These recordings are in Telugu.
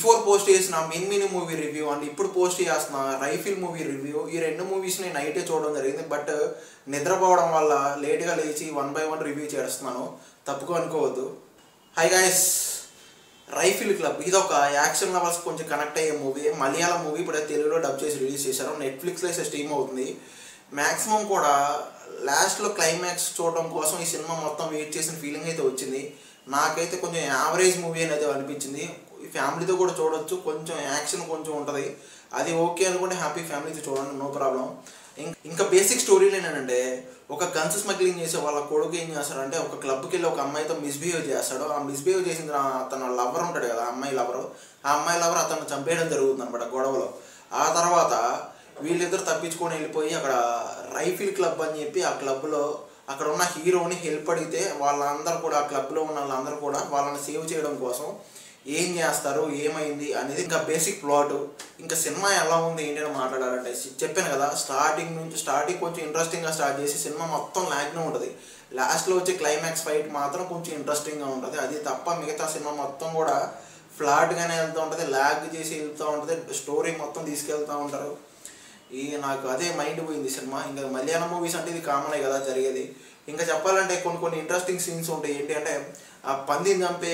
బిఫోర్ పోస్ట్ చేసిన మిన్ మూవీ రివ్యూ అండ్ ఇప్పుడు పోస్ట్ చేస్తున్న రైఫిల్ మూవీ రివ్యూ, ఈ రెండు మూవీస్ నేను నైటే చూడడం జరిగింది. బట్ నిద్రపోవడం వల్ల లేట్గా లేచి 1 by 1 రివ్యూ చేస్తున్నాను, తప్పుగా అనుకోవద్దు. హై గైస్, రైఫిల్ క్లబ్ ఇది ఒక యాక్షన్ లవర్స్ కొంచెం కనెక్ట్ అయ్యే మూవీ. మలయాళం మూవీ ఇప్పుడు తెలుగులో డబ్ చేసి రిలీజ్ చేశారు. నెట్ఫ్లిక్స్లో అయితే స్ట్రీమ్ అవుతుంది. మ్యాక్సిమం కూడా లాస్ట్లో క్లైమాక్స్ చూడడం కోసం ఈ సినిమా మొత్తం వెయిట్ చేసిన ఫీలింగ్ అయితే వచ్చింది. నాకైతే కొంచెం యావరేజ్ మూవీ అనేది అనిపించింది. ఫ్యామిలీతో కూడా చూడొచ్చు, కొంచెం యాక్షన్ కొంచెం ఉంటుంది, అది ఓకే అనుకుంటే హ్యాపీ ఫ్యామిలీతో చూడండి, నో ప్రాబ్లం. ఇంకా బేసిక్ స్టోరీలు ఏంటంటే, ఒక గన్స్ స్మగ్లింగ్ చేసే వాళ్ళ కొడుకు ఏం చేస్తాడంటే ఒక క్లబ్కి వెళ్ళి ఒక అమ్మాయితో మిస్బిహేవ్ చేస్తాడు. ఆ మిస్బిహేవ్ చేసిన తన లవర్ ఉంటాడు కదా, అమ్మాయి లవరు, ఆ అమ్మాయి లవర్ అతను చంపేయడం జరుగుతుంది అనమాట గొడవలో. ఆ తర్వాత వీళ్ళిద్దరు తప్పించుకొని వెళ్ళిపోయి అక్కడ రైఫిల్ క్లబ్ అని చెప్పి ఆ క్లబ్లో అక్కడ ఉన్న హీరోని హెల్ప్ అడిగితే వాళ్ళందరూ కూడా, ఆ క్లబ్లో ఉన్న వాళ్ళందరూ కూడా వాళ్ళని సేవ్ చేయడం కోసం ఏం చేస్తారు, ఏమైంది అనేది ఇంకా బేసిక్ ప్లాట్. ఇంకా సినిమా ఎలా ఉంది ఏంటి అని మాట్లాడాలంటే, చెప్పాను కదా స్టార్టింగ్ కొంచెం ఇంట్రెస్టింగ్గా స్టార్ట్ చేసి సినిమా మొత్తం లాగ్నే ఉంటుంది. లాస్ట్లో వచ్చే క్లైమాక్స్ ఫైట్ మాత్రం కొంచెం ఇంట్రెస్టింగ్గా ఉంటుంది. అది తప్ప మిగతా సినిమా మొత్తం కూడా ఫ్లాట్గానే వెళ్తూ ఉంటుంది, లాగ్ చేసి వెళ్తూ ఉంటుంది, స్టోరీ మొత్తం తీసుకెళ్తూ ఉంటారు. నాకు అదే మైండ్ పోయింది సినిమా. ఇంకా మలయాళం మూవీస్ అంటే ఇది కామనే కదా జరిగేది. ఇంకా చెప్పాలంటే కొన్ని ఇంట్రెస్టింగ్ సీన్స్ ఉంటాయి. ఏంటి అంటే ఆ పందిని చంపే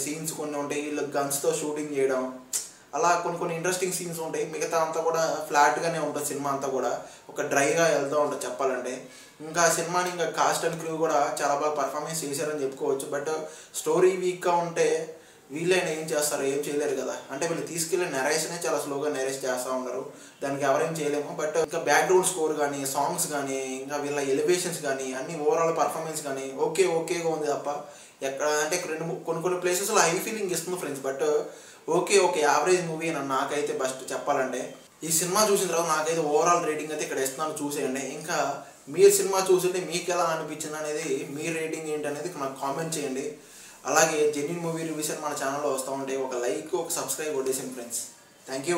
సీన్స్ కొన్ని ఉంటాయి, వీళ్ళు గన్స్తో షూటింగ్ చేయడం, అలా కొన్ని ఇంట్రెస్టింగ్ సీన్స్ ఉంటాయి. మిగతా అంతా కూడా ఫ్లాట్గానే ఉంటుంది సినిమా అంతా కూడా, ఒక డ్రైగా వెళ్తూ ఉంటుంది చెప్పాలంటే. ఇంకా సినిమాని ఇంకా కాస్ట్ అండ్ క్రూ కూడా చాలా బాగా పర్ఫార్మెన్స్ చేశారని చెప్పుకోవచ్చు. బట్ స్టోరీ వీక్గా ఉంటే వీళ్ళైనా ఏం చేస్తారు, ఏం చేయలేరు కదా. అంటే వీళ్ళు తీసుకెళ్ళే నెరేషనే చాలా స్లోగా నెరేష్ చేస్తూ ఉన్నారు, దానికి ఎవరేం చేయలేము. బట్ ఇంకా బ్యాక్గ్రౌండ్ స్కోర్ కానీ, సాంగ్స్ కానీ, ఇంకా వీళ్ళ ఎలివేషన్స్ కానీ, అన్ని ఓవరాల్ పర్ఫార్మెన్స్ కానీ ఓకేగా ఉంది తప్ప ఎక్కడ అంటే కొన్ని ప్లేసెస్లో హై ఫీలింగ్ ఇస్తుంది friends. But okay average movie అని నాకైతే బెస్ట్ చెప్పాలంటే. ఈ సినిమా చూసిన తర్వాత నాకైతే ఓవరాల్ రేటింగ్ అయితే ఇక్కడ ఇస్తున్నాను, చూసేయండి. ఇంకా మీరు సినిమా చూసింటే మీకు ఎలా అనిపించింది అనేది, మీ రేటింగ్ ఏంటి అనేది నాకు కామెంట్ చేయండి. అలాగే జెన్యూన్ మూవీ రివ్యూస్ అని మన ఛానల్లో వస్తూ ఉంటే ఒక లైక్, ఒక సబ్స్క్రైబ్ కొట్టేసింది ఫ్రెండ్స్. Thank you.